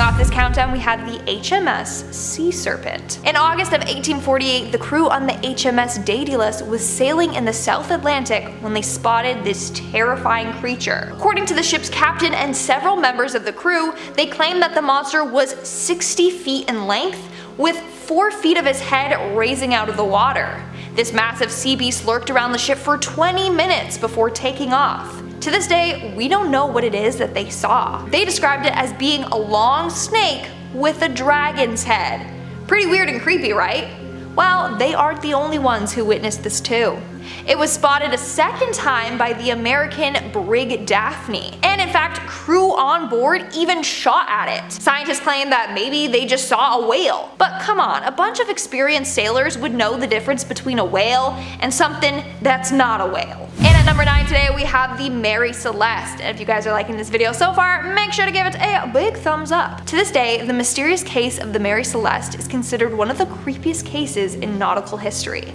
off this countdown, we have the HMS Sea Serpent. In August of 1848, the crew on the HMS Daedalus was sailing in the South Atlantic when they spotted this terrifying creature. According to the ship's captain and several members of the crew, they claimed that the monster was 60 feet in length, with 4 feet of his head raising out of the water. This massive sea beast lurked around the ship for 20 minutes before taking off. To this day, we don't know what it is that they saw. They described it as being a long snake with a dragon's head. Pretty weird and creepy, right? Well, they aren't the only ones who witnessed this too. It was spotted a second time by the American brig Daphne, and in fact, crew on board even shot at it. Scientists claim that maybe they just saw a whale. But come on, a bunch of experienced sailors would know the difference between a whale and something that's not a whale. And at number 9 today, we have the Mary Celeste. And if you guys are liking this video so far, make sure to give it a big thumbs up. To this day, the mysterious case of the Mary Celeste is considered one of the creepiest cases in nautical history.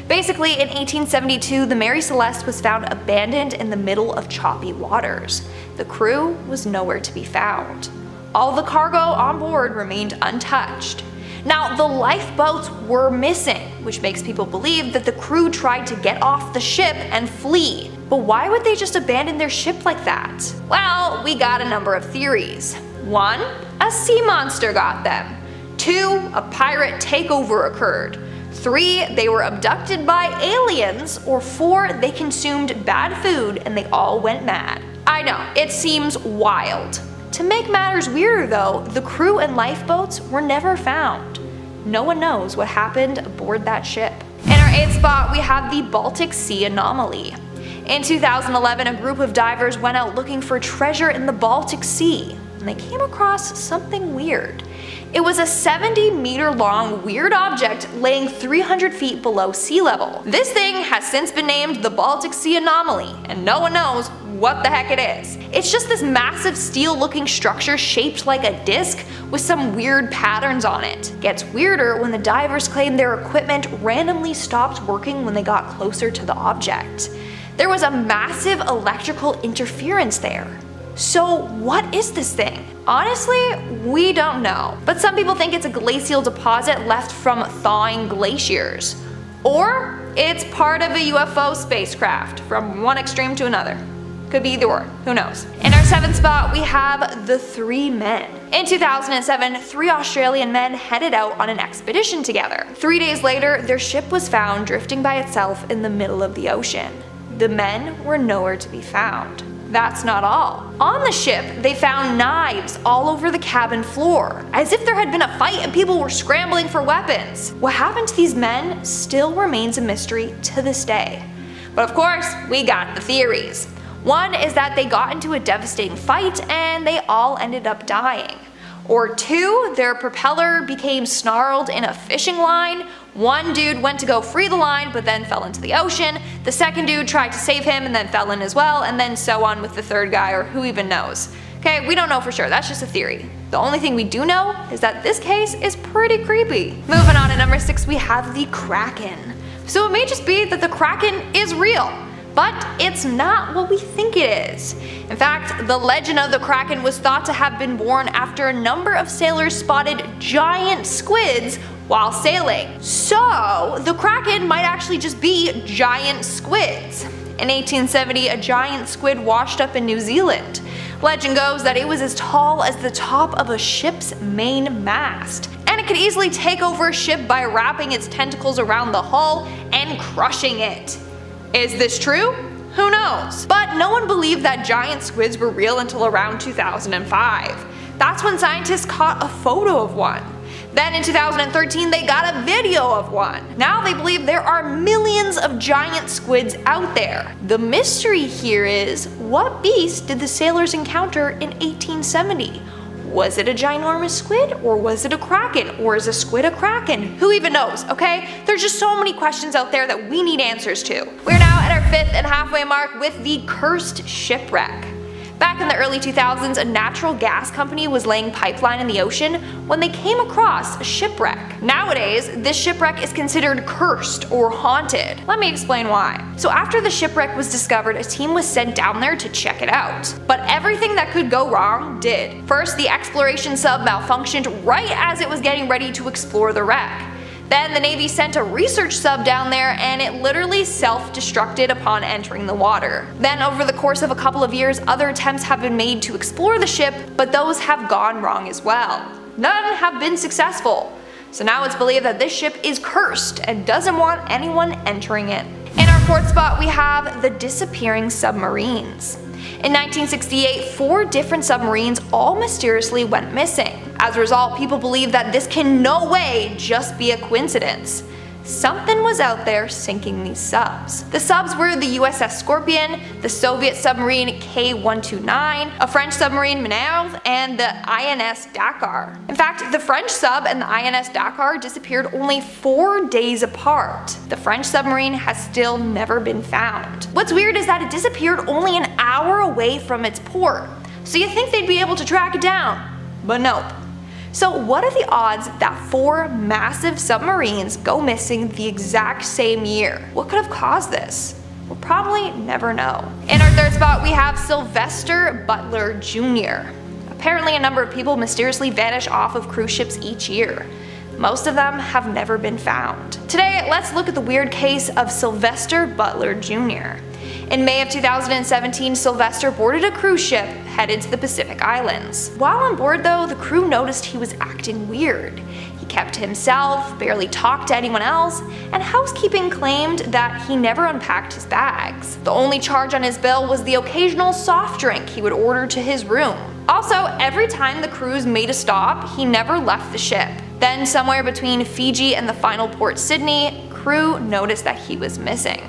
Basically, in 1872, the Mary Celeste was found abandoned in the middle of choppy waters. The crew was nowhere to be found. All the cargo on board remained untouched. Now, the lifeboats were missing, which makes people believe that the crew tried to get off the ship and flee. But why would they just abandon their ship like that? Well, we got a number of theories. 1, a sea monster got them. 2, a pirate takeover occurred. 3, they were abducted by aliens, or 4, they consumed bad food and they all went mad. I know, it seems wild. To make matters weirder though, the crew and lifeboats were never found. No one knows what happened aboard that ship. In our 8th spot, we have the Baltic Sea anomaly. In 2011, a group of divers went out looking for treasure in the Baltic Sea, and they came across something weird. It was a 70-meter long weird object laying 300 feet below sea level. This thing has since been named the Baltic Sea Anomaly, and no one knows what the heck it is. It's just this massive steel-looking structure shaped like a disc with some weird patterns on it. Gets weirder when the divers claim their equipment randomly stopped working when they got closer to the object. There was a massive electrical interference there. So what is this thing? Honestly, we don't know, but some people think it's a glacial deposit left from thawing glaciers. Or it's part of a UFO spacecraft, from one extreme to another. Could be either or, who knows. In our 7th spot, we have the 3 men. In 2007, 3 Australian men headed out on an expedition together. 3 days later, their ship was found drifting by itself in the middle of the ocean. The men were nowhere to be found. That's not all. On the ship, they found knives all over the cabin floor, as if there had been a fight and people were scrambling for weapons. What happened to these men still remains a mystery to this day. But of course, we got the theories. One is that they got into a devastating fight and they all ended up dying. Or 2, their propeller became snarled in a fishing line. One dude went to go free the line but then fell into the ocean. The second dude tried to save him and then fell in as well, and then so on with the third guy, or who even knows. Okay, we don't know for sure, that's just a theory. The only thing we do know is that this case is pretty creepy. Moving on to number 6, we have the Kraken. So it may just be that the Kraken is real, but it's not what we think it is. In fact, the legend of the Kraken was thought to have been born after a number of sailors spotted giant squids while sailing. So the Kraken might actually just be giant squids. In 1870, a giant squid washed up in New Zealand. Legend goes that it was as tall as the top of a ship's main mast, and it could easily take over a ship by wrapping its tentacles around the hull and crushing it. Is this true? Who knows? But no one believed that giant squids were real until around 2005. That's when scientists caught a photo of one. Then in 2013 they got a video of one. Now they believe there are millions of giant squids out there. The mystery here is, what beast did the sailors encounter in 1870? Was it a ginormous squid, or was it a kraken, or is a squid a kraken? Who even knows, okay? There's just so many questions out there that we need answers to. We're now at our 5th and halfway mark with the cursed shipwreck. Back in the early 2000s, a natural gas company was laying pipeline in the ocean when they came across a shipwreck. Nowadays, this shipwreck is considered cursed or haunted. Let me explain why. So after the shipwreck was discovered, a team was sent down there to check it out. But everything that could go wrong did. First, the exploration sub malfunctioned right as it was getting ready to explore the wreck. Then the Navy sent a research sub down there and it literally self-destructed upon entering the water. Then over the course of a couple of years, other attempts have been made to explore the ship, but those have gone wrong as well. None have been successful. So now it's believed that this ship is cursed and doesn't want anyone entering it. In our fourth spot, we have the disappearing submarines. In 1968, 4 different submarines all mysteriously went missing. As a result, people believe that this can no way just be a coincidence. Something was out there sinking these subs. The subs were the USS Scorpion, the Soviet submarine K-129, a French submarine Minerve, and the INS Dakar. In fact, the French sub and the INS Dakar disappeared only 4 days apart. The French submarine has still never been found. What's weird is that it disappeared only an hour away from its port, so you think they'd be able to track it down, but nope. So what are the odds that 4 massive submarines go missing the exact same year? What could have caused this? We'll probably never know. In our third spot, we have Sylvester Butler Jr. Apparently a number of people mysteriously vanish off of cruise ships each year. Most of them have never been found. Today, let's look at the weird case of Sylvester Butler Jr. In May of 2017, Sylvester boarded a cruise ship headed to the Pacific Islands. While on board though, the crew noticed he was acting weird. He kept to himself, barely talked to anyone else, and housekeeping claimed that he never unpacked his bags. The only charge on his bill was the occasional soft drink he would order to his room. Also, every time the cruise made a stop, he never left the ship. Then somewhere between Fiji and the final port Sydney, crew noticed that he was missing.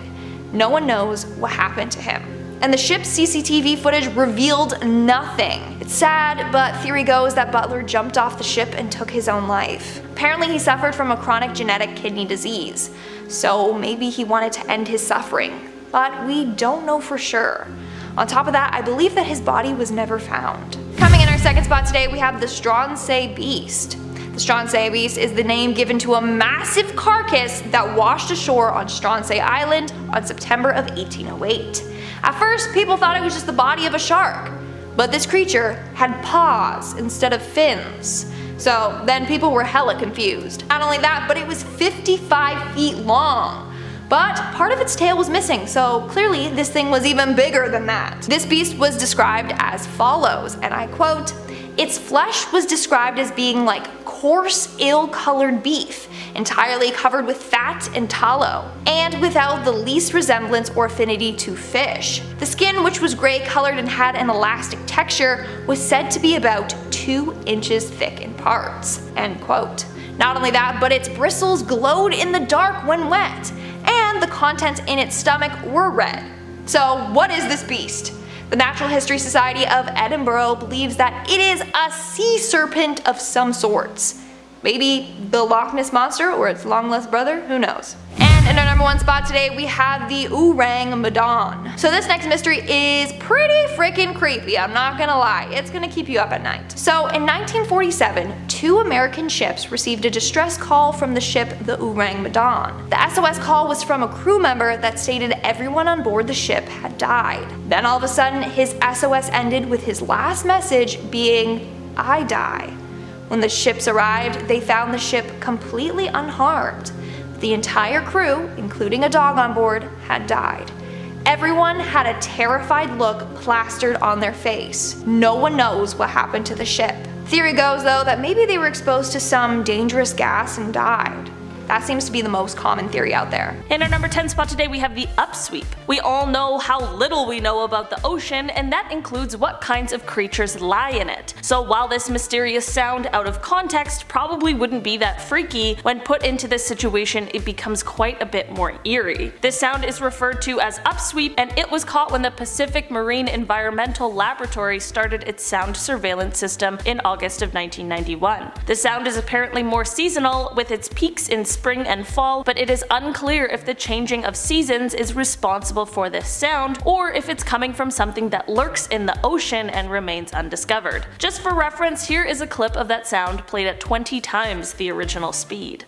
No one knows what happened to him. And the ship's CCTV footage revealed nothing. It's sad, but theory goes that Butler jumped off the ship and took his own life. Apparently he suffered from a chronic genetic kidney disease, so maybe he wanted to end his suffering, but we don't know for sure. On top of that, I believe that his body was never found. Coming in our second spot today, we have the Stronsay Beast. The Stronsay Beast is the name given to a massive carcass that washed ashore on Stronsay Island on September of 1808. At first, people thought it was just the body of a shark, but this creature had paws instead of fins. So then people were hella confused. Not only that, but it was 55 feet long. But part of its tail was missing, so clearly this thing was even bigger than that. This beast was described as follows, and I quote, "Its flesh was described as being like coarse, ill-colored beef, entirely covered with fat and tallow, and without the least resemblance or affinity to fish. The skin, which was gray-colored and had an elastic texture, was said to be about 2 inches thick in parts." End quote. Not only that, but its bristles glowed in the dark when wet, and the contents in its stomach were red. So what is this beast? The Natural History Society of Edinburgh believes that it is a sea serpent of some sorts. Maybe the Loch Ness Monster or its long-lost brother, who knows. And in our number 1 spot today, we have the Orang Medan. So this next mystery is pretty freaking creepy, I'm not gonna lie. It's gonna keep you up at night. So in 1947, 2 American ships received a distress call from the ship the Orang Medan. The SOS call was from a crew member that stated everyone on board the ship had died. Then all of a sudden, his SOS ended with his last message being, "I die." When the ships arrived, they found the ship completely unharmed. The entire crew, including a dog on board, had died. Everyone had a terrified look plastered on their face. No one knows what happened to the ship. Theory goes though that maybe they were exposed to some dangerous gas and died. That seems to be the most common theory out there. In our number 10 spot today, we have the upsweep. We all know how little we know about the ocean, and that includes what kinds of creatures lie in it. So while this mysterious sound out of context probably wouldn't be that freaky, when put into this situation it becomes quite a bit more eerie. This sound is referred to as upsweep, and it was caught when the Pacific Marine Environmental Laboratory started its sound surveillance system in August of 1991. The sound is apparently more seasonal, with its peaks in spring and fall, but it is unclear if the changing of seasons is responsible for this sound, or if it's coming from something that lurks in the ocean and remains undiscovered. Just for reference, here is a clip of that sound played at 20 times the original speed.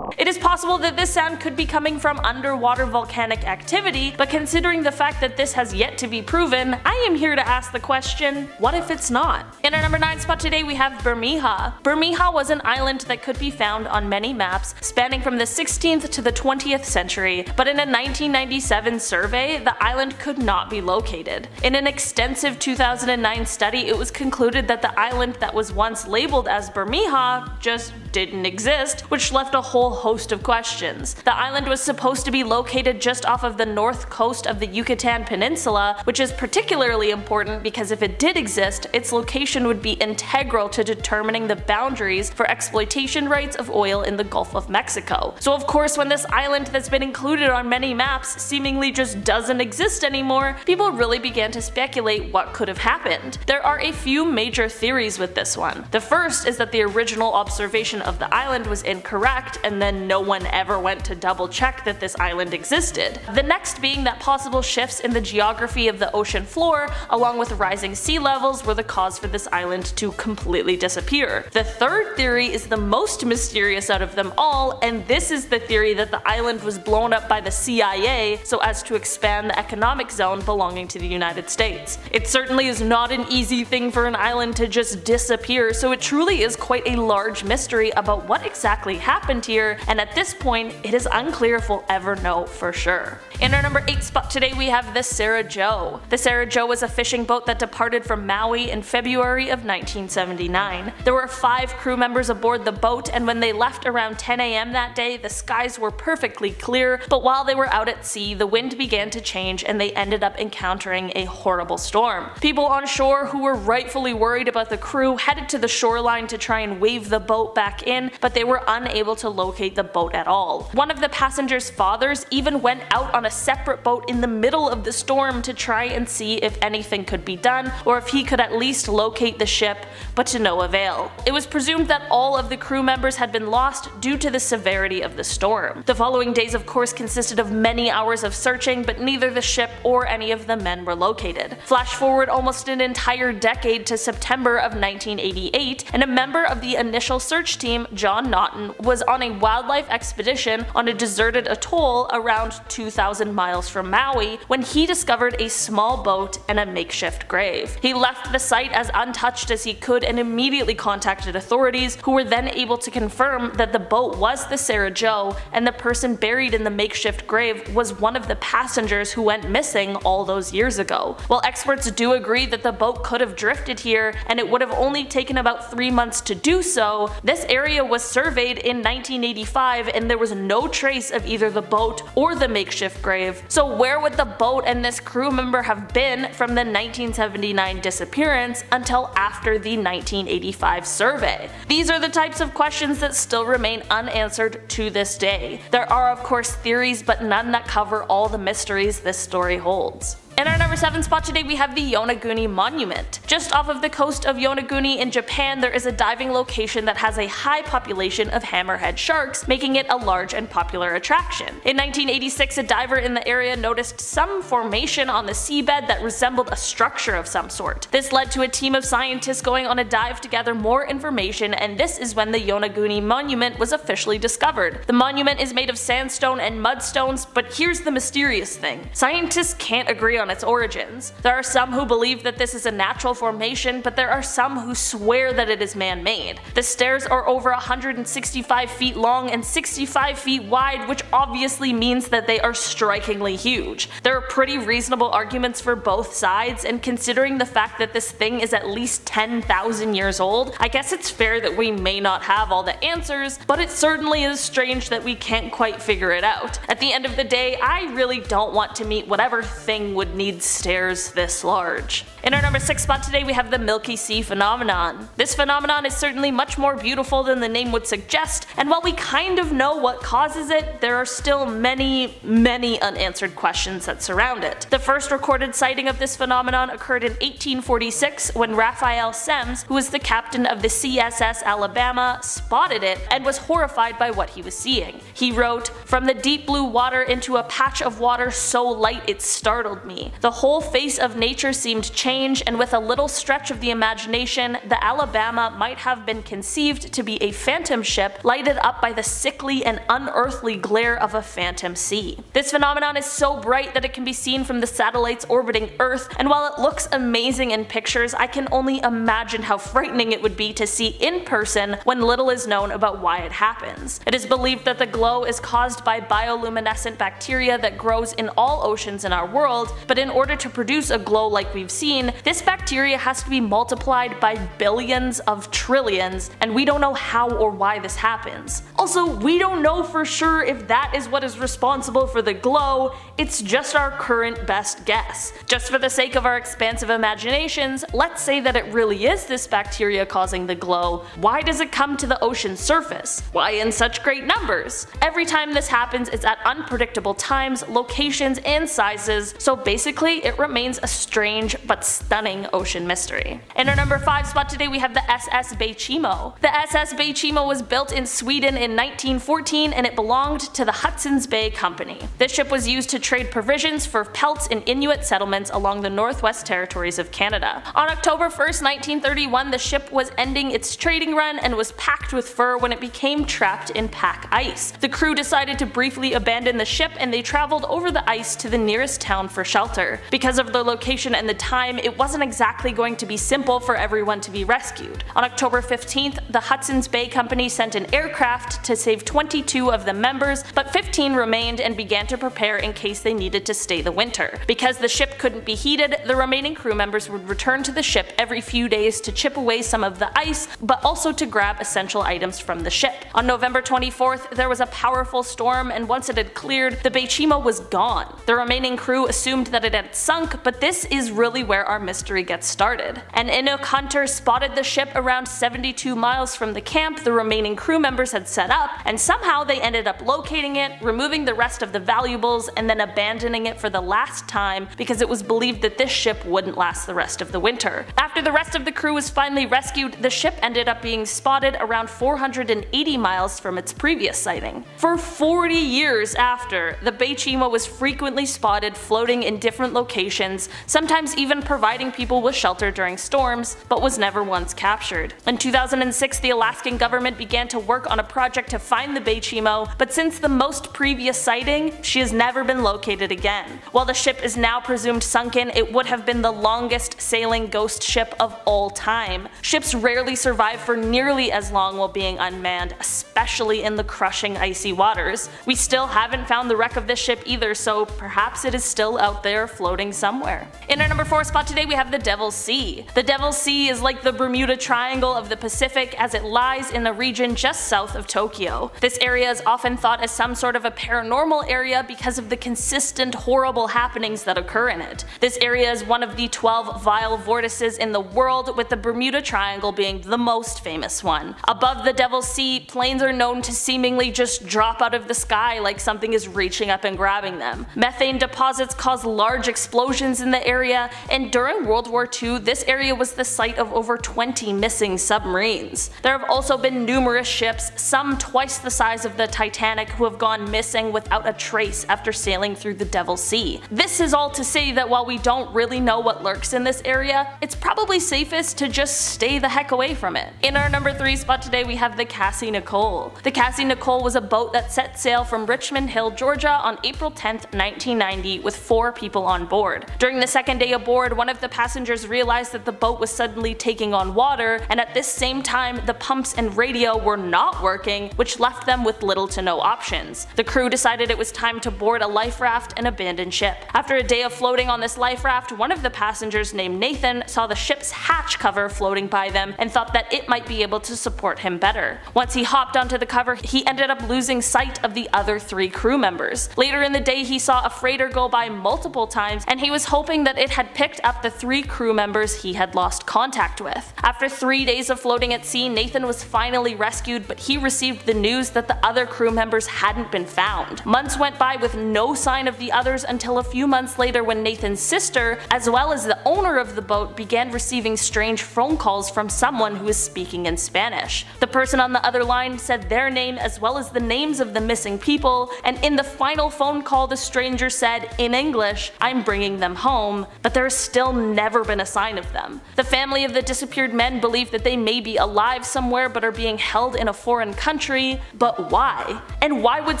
It is possible that this sound could be coming from underwater volcanic activity, but considering the fact that this has yet to be proven, I am here to ask the question, what if it's not? In our number 9 spot today we have Bermeja. Bermeja was an island that could be found on many maps spanning from the 16th to the 20th century, but in a 1997 survey, the island could not be located. In an extensive 2009 study, it was concluded that the island that was once labeled as Bermeja just didn't exist, which left a whole host of questions. The island was supposed to be located just off of the north coast of the Yucatan Peninsula, which is particularly important because if it did exist, its location would be integral to determining the boundaries for exploitation rights of oil in the Gulf of Mexico. So of course, when this island that's been included on many maps seemingly just doesn't exist anymore, people really began to speculate what could have happened. There are a few major theories with this one. The first is that the original observation of the island was incorrect, and then no one ever went to double check that this island existed. The next being that possible shifts in the geography of the ocean floor, along with rising sea levels, were the cause for this island to completely disappear. The third theory is the most mysterious out of them all, and this is the theory that the island was blown up by the CIA so as to expand the economic zone belonging to the United States. It certainly is not an easy thing for an island to just disappear, so it truly is quite a large mystery about what exactly happened here, and at this point, it is unclear if we'll ever know for sure. In our number 8 spot today we have the Sarah Joe. The Sarah Joe was a fishing boat that departed from Maui in February of 1979. There were 5 crew members aboard the boat, and when they left around 10 AM that day, the skies were perfectly clear, but while they were out at sea, the wind began to change and they ended up encountering a horrible storm. People on shore who were rightfully worried about the crew headed to the shoreline to try and wave the boat back in, but they were unable to locate the boat at all. One of the passengers' fathers even went out on a separate boat in the middle of the storm to try and see if anything could be done, or if he could at least locate the ship, but to no avail. It was presumed that all of the crew members had been lost due to the severity of the storm. The following days of course consisted of many hours of searching, but neither the ship or any of the men were located. Flash forward almost an entire decade to September of 1988, and a member of the initial search team, John Naughton, was on a wildlife expedition on a deserted atoll around 2,000 miles from Maui when he discovered a small boat and a makeshift grave. He left the site as untouched as he could and immediately contacted authorities, who were then able to confirm that the boat was the Sarah Joe, and the person buried in the makeshift grave was one of the passengers who went missing all those years ago. While experts do agree that the boat could have drifted here and it would have only taken about 3 months to do so, this area was surveyed in 1985 and there was no trace of either the boat or the makeshift grave. So where would the boat and this crew member have been from the 1979 disappearance until after the 1985 survey? These are the types of questions that still remain unanswered to this day. There are of course theories, but none that cover all the mysteries this story holds. In our number 7 spot today we have the Yonaguni Monument. Just off of the coast of Yonaguni in Japan, there is a diving location that has a high population of hammerhead sharks, making it a large and popular attraction. In 1986, a diver in the area noticed some formation on the seabed that resembled a structure of some sort. This led to a team of scientists going on a dive to gather more information, and this is when the Yonaguni Monument was officially discovered. The monument is made of sandstone and mudstones, but here's the mysterious thing. Scientists can't agree on its origins. There are some who believe that this is a natural formation, but there are some who swear that it is man-made. The stairs are over 165 feet long and 65 feet wide, which obviously means that they are strikingly huge. There are pretty reasonable arguments for both sides, and considering the fact that this thing is at least 10,000 years old, I guess it's fair that we may not have all the answers, but it certainly is strange that we can't quite figure it out. At the end of the day, I really don't want to meet whatever thing would need stairs this large. In our number 6 spot today we have the Milky Sea phenomenon. This phenomenon is certainly much more beautiful than the name would suggest, and while we kind of know what causes it, there are still many unanswered questions that surround it. The first recorded sighting of this phenomenon occurred in 1846 when Raphael Semmes, who was the captain of the CSS Alabama, spotted it and was horrified by what he was seeing. He wrote, "From the deep blue water into a patch of water so light it startled me. The whole face of nature seemed changed, and with a little stretch of the imagination, the Alabama might have been conceived to be a phantom ship lighted up by the sickly and unearthly glare of a phantom sea." This phenomenon is so bright that it can be seen from the satellites orbiting Earth, and while it looks amazing in pictures, I can only imagine how frightening it would be to see in person when little is known about why it happens. It is believed that the glow is caused by bioluminescent bacteria that grows in all oceans in our world, but in order to produce a glow like we've seen, this bacteria has to be multiplied by billions of trillions, and we don't know how or why this happens. Also, we don't know for sure if that is what is responsible for the glow, it's just our current best guess. Just for the sake of our expansive imaginations, let's say that it really is this bacteria causing the glow. Why does it come to the ocean surface? Why in such great numbers? Every time this happens, it's at unpredictable times, locations, and sizes, so basically it remains a strange but stunning ocean mystery. In our number 5 spot today we have the SS Beichimo. The SS Beichimo was built in Sweden in 1914 and it belonged to the Hudson's Bay Company. This ship was used to trade provisions for pelts in Inuit settlements along the Northwest Territories of Canada. On October 1st, 1931, the ship was ending its trading run and was packed with fur when it became trapped in pack ice. The crew decided to briefly abandon the ship and they traveled over the ice to the nearest town for shelter. Because of the location and the time, it wasn't exactly going to be simple for everyone to be rescued. On October 15th, the Hudson's Bay Company sent an aircraft to save 22 of the members, but 15 remained and began to prepare in case they needed to stay the winter. Because the ship couldn't be heated, the remaining crew members would return to the ship every few days to chip away some of the ice, but also to grab essential items from the ship. On November 24th, there was a powerful storm, and once it had cleared, the Beichimo was gone. The remaining crew assumed that it had sunk, but this is really where our mystery gets started. An Inuk hunter spotted the ship around 72 miles from the camp the remaining crew members had set up, and somehow they ended up locating it, removing the rest of the valuables, and then abandoning it for the last time because it was believed that this ship wouldn't last the rest of the winter. After the rest of the crew was finally rescued, the ship ended up being spotted around 480 miles from its previous sighting. For 40 years after, the Beichimo was frequently spotted floating in different locations, sometimes even providing people with shelter during storms, but was never once captured. In 2006, the Alaskan government began to work on a project to find the Beichimo, but since the most previous sighting, she has never been located again. While the ship is now presumed sunken, it would have been the longest sailing ghost ship of all time. Ships rarely survive for nearly as long while being unmanned, especially in the crushing icy waters. We still haven't found the wreck of this ship either, so perhaps it is still out there floating somewhere. In our number 4 spot today we have the Devil's Sea. The Devil's Sea is like the Bermuda Triangle of the Pacific as it lies in the region just south of Tokyo. This area is often thought as some sort of a paranormal area because of the consistent horrible happenings that occur in it. This area is one of the 12 vile vortices in the world, with the Bermuda Triangle being the most famous one. Above the Devil's Sea, planes are known to seemingly just drop out of the sky like something is reaching up and grabbing them. Methane deposits cause large explosions in the area, and during World War II, this area was the site of over 20 missing submarines. There have also been numerous ships, some twice the size of the Titanic, who have gone missing without a trace after sailing through the Devil's Sea. This is all to say that while we don't really know what lurks in this area, it's probably safest to just stay the heck away from it. In our number 3 spot today we have the Cassie Nicole. The Cassie Nicole was a boat that set sail from Richmond Hill, Georgia on April 10th, 1990 with 4 people on board. During the second day aboard, one of the passengers realized that the boat was suddenly taking on water, and at this same time the pumps and radio were not working, which left them with little to no options. The crew decided it was time to board a life raft and abandon ship. After a day of floating on this life raft, one of the passengers named Nathan saw the ship's hatch cover floating by them and thought that it might be able to support him better. Once he hopped onto the cover, he ended up losing sight of the other 3 crew members. Later in the day, he saw a freighter go by multiple multiple times, and he was hoping that it had picked up the 3 crew members he had lost contact with. After 3 days of floating at sea, Nathan was finally rescued, but he received the news that the other crew members hadn't been found. Months went by with no sign of the others until a few months later when Nathan's sister, as well as the owner of the boat, began receiving strange phone calls from someone who was speaking in Spanish. The person on the other line said their name as well as the names of the missing people, and in the final phone call the stranger said, in English, "I'm bringing them home," but there has still never been a sign of them. The family of the disappeared men believe that they may be alive somewhere but are being held in a foreign country, but why? And why would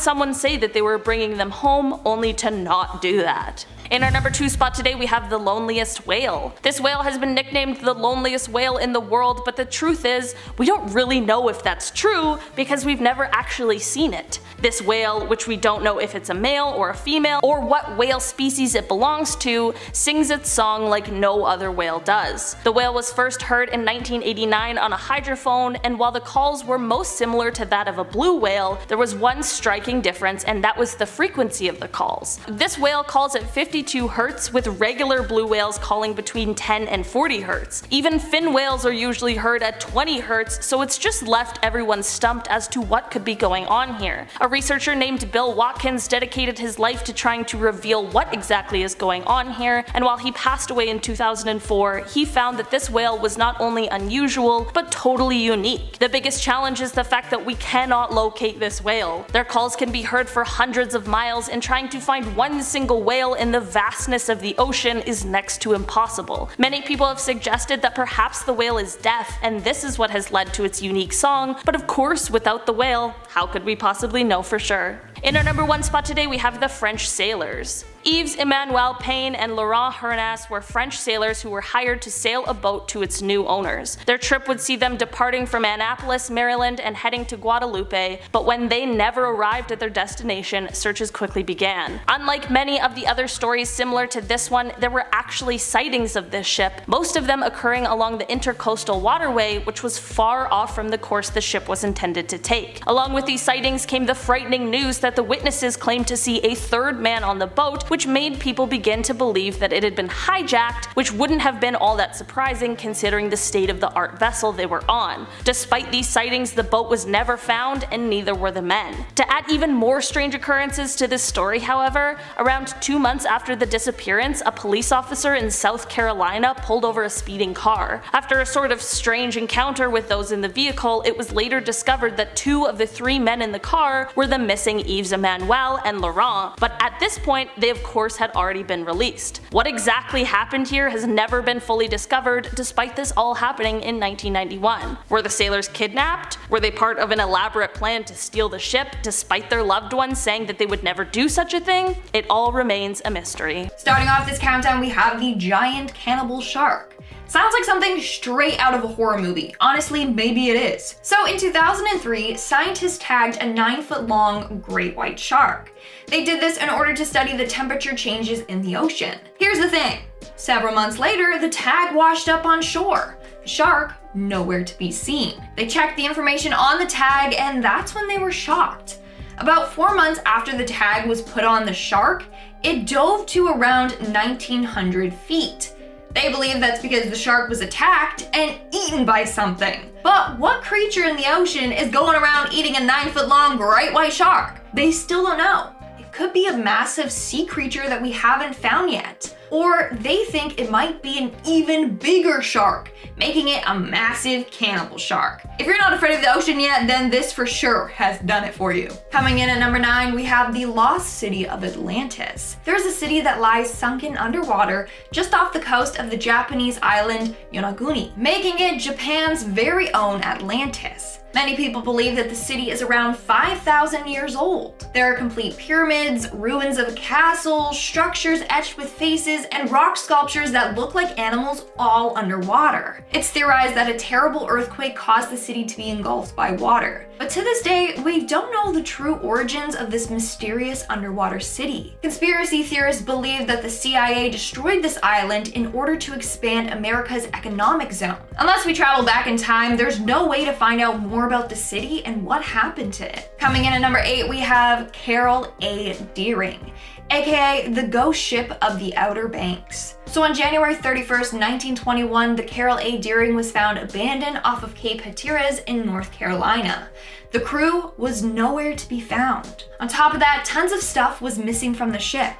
someone say that they were bringing them home only to not do that? In our number 2 spot today we have the loneliest whale. This whale has been nicknamed the loneliest whale in the world, but the truth is, we don't really know if that's true because we've never actually seen it. This whale, which we don't know if it's a male or a female or what whale species it belongs to, sings its song like no other whale does. The whale was first heard in 1989 on a hydrophone, and while the calls were most similar to that of a blue whale, there was one striking difference, and that was the frequency of the calls. This whale calls at 52 Hz, with regular blue whales calling between 10 and 40 Hz. Even fin whales are usually heard at 20 Hz, so it's just left everyone stumped as to what could be going on here. A researcher named Bill Watkins dedicated his life to trying to reveal what exactly is going on here, and while he passed away in 2004, he found that this whale was not only unusual, but totally unique. The biggest challenge is the fact that we cannot locate this whale. Their calls can be heard for hundreds of miles, and trying to find one single whale in the vastness of the ocean is next to impossible. Many people have suggested that perhaps the whale is deaf, and this is what has led to its unique song, but of course without the whale, how could we possibly know for sure? In our number 1 spot today we have the French sailors. Yves Emmanuel Payne and Laurent Hernas were French sailors who were hired to sail a boat to its new owners. Their trip would see them departing from Annapolis, Maryland and heading to Guadalupe, but when they never arrived at their destination, searches quickly began. Unlike many of the other stories similar to this one, there were actually sightings of this ship, most of them occurring along the intercoastal waterway, which was far off from the course the ship was intended to take. Along with these sightings came the frightening news that the witnesses claimed to see a third man on the boat, which made people begin to believe that it had been hijacked, which wouldn't have been all that surprising considering the state-of-the-art vessel they were on. Despite these sightings, the boat was never found and neither were the men. To add even more strange occurrences to this story, however, around 2 months after the disappearance, a police officer in South Carolina pulled over a speeding car. After a sort of strange encounter with those in the vehicle, it was later discovered that 2 of the 3 men in the car were the missing Yves Emmanuel and Laurent, but at this point they of course had already been released. What exactly happened here has never been fully discovered, despite this all happening in 1991. Were the sailors kidnapped? Were they part of an elaborate plan to steal the ship, despite their loved ones saying that they would never do such a thing? It all remains a mystery. Starting off this countdown, we have the giant cannibal shark. Sounds like something straight out of a horror movie. Honestly, maybe it is. So in 2003, scientists tagged a 9-foot-long great white shark. They did this in order to study the temperature changes in the ocean. Here's the thing. Several months later, the tag washed up on shore. The shark, nowhere to be seen. They checked the information on the tag, and that's when they were shocked. About 4 months after the tag was put on the shark, it dove to around 1,900 feet. They believe that's because the shark was attacked and eaten by something. But what creature in the ocean is going around eating a 9-foot-long great white shark? They still don't know. It could be a massive sea creature that we haven't found yet. Or they think it might be an even bigger shark, making it a massive cannibal shark. If you're not afraid of the ocean yet, then this for sure has done it for you. Coming in at number 9, we have the lost city of Atlantis. There's a city that lies sunken underwater just off the coast of the Japanese island Yonaguni, making it Japan's very own Atlantis. Many people believe that the city is around 5,000 years old. There are complete pyramids, ruins of a castle, structures etched with faces, and rock sculptures that look like animals all underwater. It's theorized that a terrible earthquake caused the city to be engulfed by water. But to this day, we don't know the true origins of this mysterious underwater city. Conspiracy theorists believe that the CIA destroyed this island in order to expand America's economic zone. Unless we travel back in time, there's no way to find out more about the city and what happened to it. Coming in at number 8, we have Carroll A. Deering, aka the ghost ship of the Outer Banks. So on January 31st, 1921, the Carroll A. Deering was found abandoned off of Cape Hatteras in North Carolina. The crew was nowhere to be found. On top of that, tons of stuff was missing from the ship,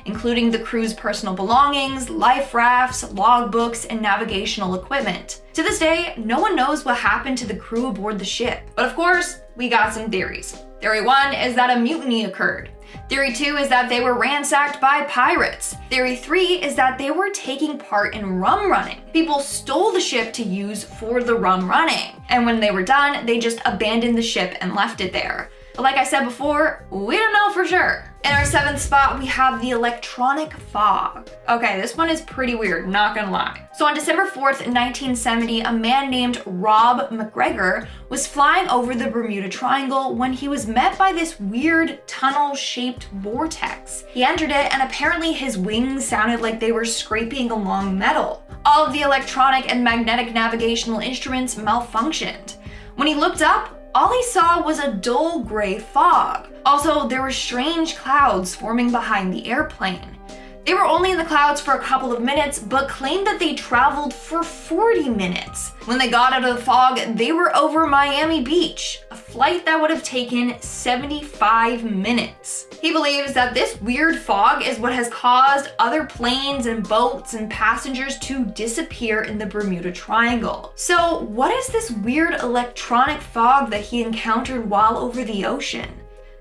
including the crew's personal belongings, life rafts, logbooks, and navigational equipment. To this day, no one knows what happened to the crew aboard the ship. But of course, we got some theories. Theory 1 is that a mutiny occurred. Theory 2 is that they were ransacked by pirates. Theory 3 is that they were taking part in rum running. People stole the ship to use for the rum running. And when they were done, they just abandoned the ship and left it there. But like I said before, we don't know for sure. In our 7th spot, we have the electronic fog. Okay, this one is pretty weird, not gonna lie. So on December 4th, 1970, a man named Rob McGregor was flying over the Bermuda Triangle when he was met by this weird tunnel-shaped vortex. He entered it, and apparently his wings sounded like they were scraping along metal. All of the electronic and magnetic navigational instruments malfunctioned. When he looked up, all he saw was a dull gray fog. Also, there were strange clouds forming behind the airplane. They were only in the clouds for a couple of minutes, but claimed that they traveled for 40 minutes. When they got out of the fog, they were over Miami Beach, a flight that would have taken 75 minutes. He believes that this weird fog is what has caused other planes and boats and passengers to disappear in the Bermuda Triangle. So what is this weird electronic fog that he encountered while over the ocean?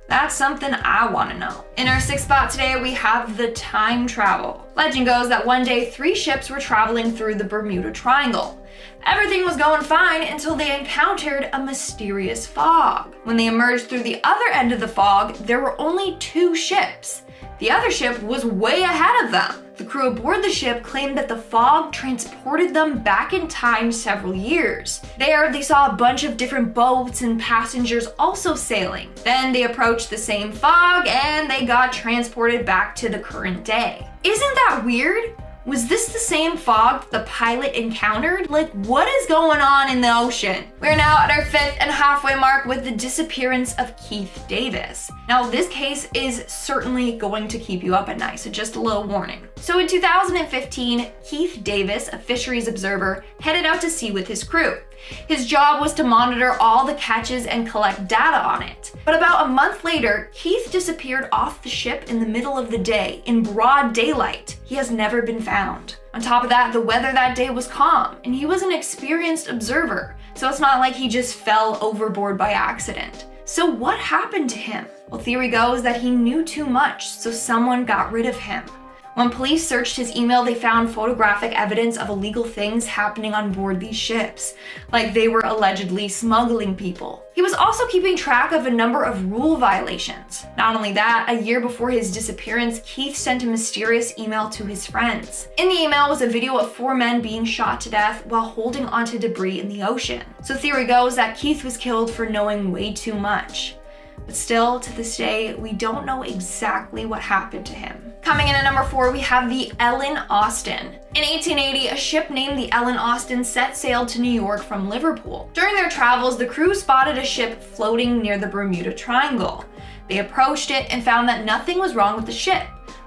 That's something I want to know. In our 6th spot today, we have the time travel. Legend goes that one day 3 ships were traveling through the Bermuda Triangle. Everything was going fine until they encountered a mysterious fog. When they emerged through the other end of the fog, there were only 2 ships. The other ship was way ahead of them. The crew aboard the ship claimed that the fog transported them back in time several years. There, they saw a bunch of different boats and passengers also sailing. Then they approached the same fog and they got transported back to the current day. Isn't that weird? Was this the same fog the pilot encountered? Like, what is going on in the ocean? We're now at our 5th and halfway mark with the disappearance of Keith Davis. Now, this case is certainly going to keep you up at night, so just a little warning. So in 2015, Keith Davis, a fisheries observer, headed out to sea with his crew. His job was to monitor all the catches and collect data on it. But about a month later, Keith disappeared off the ship in the middle of the day, in broad daylight. He has never been found. On top of that, the weather that day was calm, and he was an experienced observer, so it's not like he just fell overboard by accident. So what happened to him? Well, theory goes that he knew too much, so someone got rid of him. When police searched his email, they found photographic evidence of illegal things happening on board these ships, like they were allegedly smuggling people. He was also keeping track of a number of rule violations. Not only that, a year before his disappearance, Keith sent a mysterious email to his friends. In the email was a video of 4 men being shot to death while holding onto debris in the ocean. So theory goes that Keith was killed for knowing way too much. But still, to this day, we don't know exactly what happened to him. Coming in at number 4, we have the Ellen Austin. In 1880, a ship named the Ellen Austin set sail to New York from Liverpool. During their travels, the crew spotted a ship floating near the Bermuda Triangle. They approached it and found that nothing was wrong with the ship,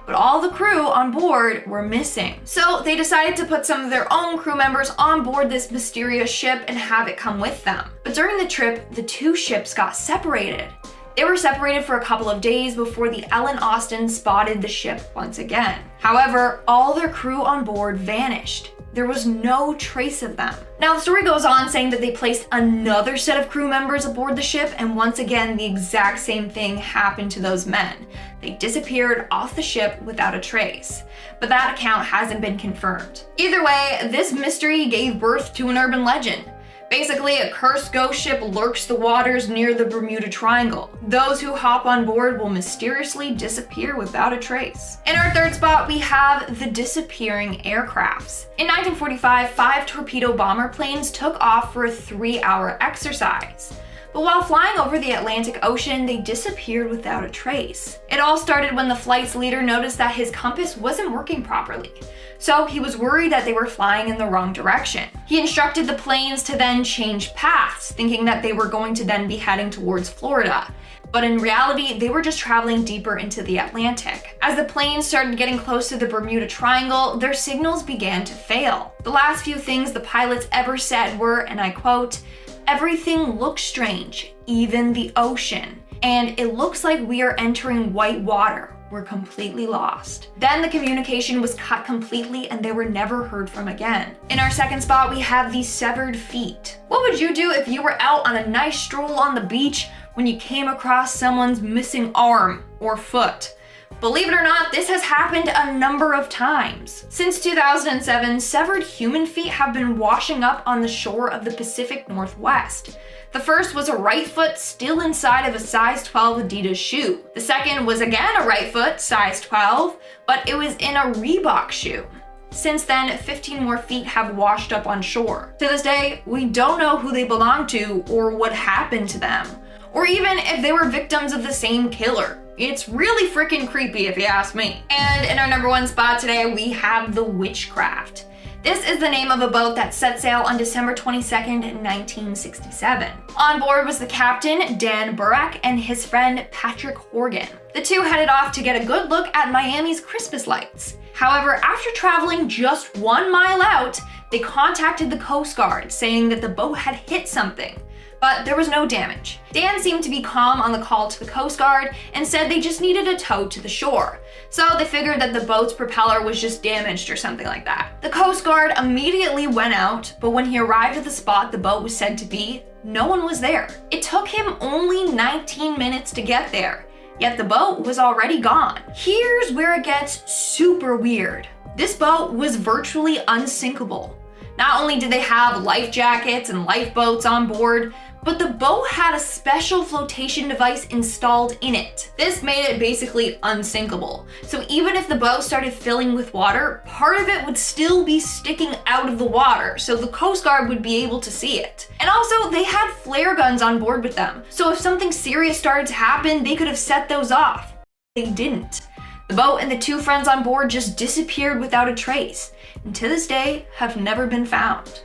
but all the crew on board were missing. So they decided to put some of their own crew members on board this mysterious ship and have it come with them. But during the trip, the 2 ships got separated. They were separated for a couple of days before the Ellen Austin spotted the ship once again. However, all their crew on board vanished. There was no trace of them. Now, the story goes on saying that they placed another set of crew members aboard the ship, and once again, the exact same thing happened to those men. They disappeared off the ship without a trace. But that account hasn't been confirmed. Either way, this mystery gave birth to an urban legend. Basically, a cursed ghost ship lurks the waters near the Bermuda Triangle. Those who hop on board will mysteriously disappear without a trace. In our 3rd spot, we have the disappearing aircrafts. In 1945, 5 torpedo bomber planes took off for a 3-hour exercise. But while flying over the Atlantic Ocean, they disappeared without a trace. It all started when the flight's leader noticed that his compass wasn't working properly. So he was worried that they were flying in the wrong direction. He instructed the planes to then change paths, thinking that they were going to then be heading towards Florida. But in reality, they were just traveling deeper into the Atlantic. As the planes started getting close to the Bermuda Triangle, their signals began to fail. The last few things the pilots ever said were, and I quote, "Everything looks strange, even the ocean. And it looks like we are entering white water. We're completely lost." Then the communication was cut completely and they were never heard from again. In our second spot, we have the severed feet. What would you do if you were out on a nice stroll on the beach when you came across someone's missing arm or foot? Believe it or not, this has happened a number of times. Since 2007, severed human feet have been washing up on the shore of the Pacific Northwest. The first was a right foot still inside of a size 12 Adidas shoe. The second was again a right foot, size 12, but it was in a Reebok shoe. Since then, 15 more feet have washed up on shore. To this day, we don't know who they belong to or what happened to them, or even if they were victims of the same killer. It's really freaking creepy if you ask me. And in our number one spot today, we have the WITCHCRAFT. This is the name of a boat that set sail on December 22nd, 1967. On board was the captain, Dan Burek, and his friend, Patrick Horgan. The two headed off to get a good look at Miami's Christmas lights. However, after traveling just 1 mile out, they contacted the Coast Guard, saying that the boat had hit something. But there was no damage. Dan seemed to be calm on the call to the Coast Guard and said they just needed a tow to the shore. So they figured that the boat's propeller was just damaged or something like that. The Coast Guard immediately went out, but when he arrived at the spot the boat was said to be, no one was there. It took him only 19 minutes to get there, yet the boat was already gone. Here's where it gets super weird. This boat was virtually unsinkable. Not only did they have life jackets and lifeboats on board, but the boat had a special flotation device installed in it. This made it basically unsinkable. So even if the boat started filling with water, part of it would still be sticking out of the water, so the Coast Guard would be able to see it. And also, they had flare guns on board with them, so if something serious started to happen, they could have set those off. They didn't. The boat and the two friends on board just disappeared without a trace, and to this day have never been found.